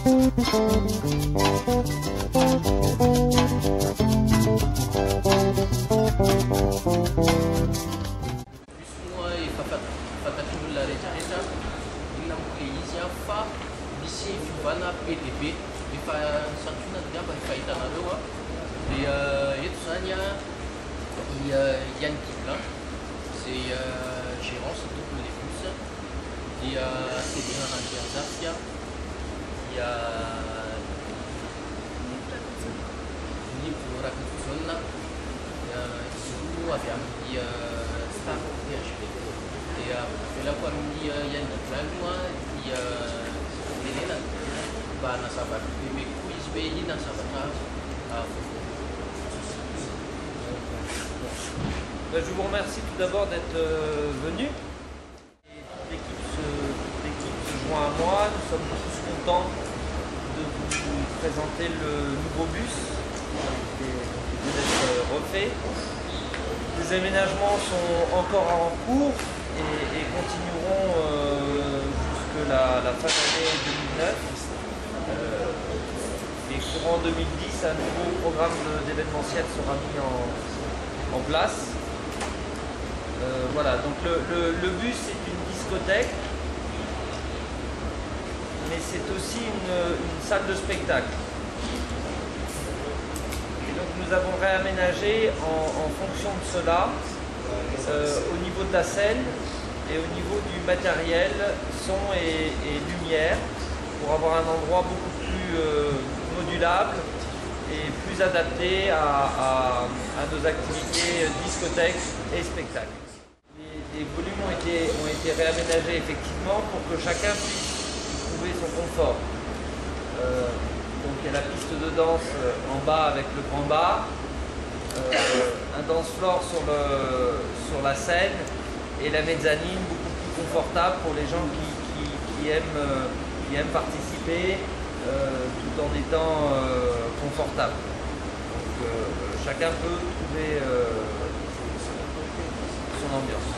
Moa efa fantatr'olona rehetrarehetra inona moa izy a fa misy fiovana be dia be efa santionana angamba efa hitanareo a dia eto zany a Yann Guiblin zay gérance tompon'le bus dia Cédrien Randianzafy dia Nivo Rakontozona izy io avy amin'ny Star PHP dia velako amin'ny Yann Guiblin aloha dia tenenana mba hanazava bebe kokoa izy hoe inona zavatra Je vous remercie tout d'abord d'être venu. Toute l'équipe se joint à moi. Nous sommes tous contents de vous présenter le nouveau bus qui vient d'être refait. Les aménagements sont encore en cours et continueront jusque la fin de l'année 2009. Et courant 2010, un nouveau programme d'événementiel sera mis en place. Voilà, donc le bus est une discothèque, mais c'est aussi une salle de spectacle. Et donc nous avons réaménagé en fonction de cela, au niveau de la scène et au niveau du matériel, son et lumière, pour avoir un endroit beaucoup plus modulable et plus adapté à nos activités discothèques et spectacles. Les volumes ont été réaménagés effectivement pour que chacun puisse trouver son confort. Donc il y a la piste de danse en bas avec le grand bar, un dance floor sur la scène et la mezzanine beaucoup plus confortable pour les gens qui aiment participer tout en étant confortable. Donc chacun peut trouver son ambiance.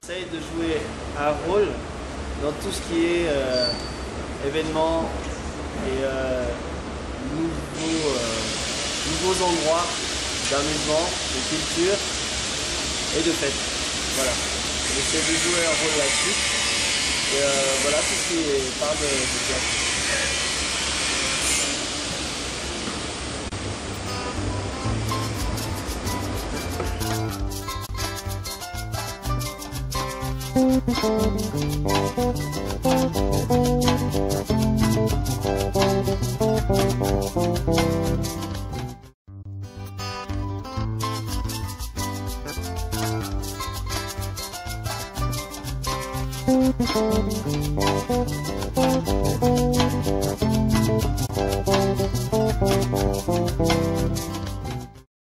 J'essaie de jouer un rôle dans tout ce qui est événements et nouveaux endroits d'amusement, de culture et de fête. Voilà. J'essaie de jouer un rôle là-dessus. Et voilà tout ce qui parle de théâtre.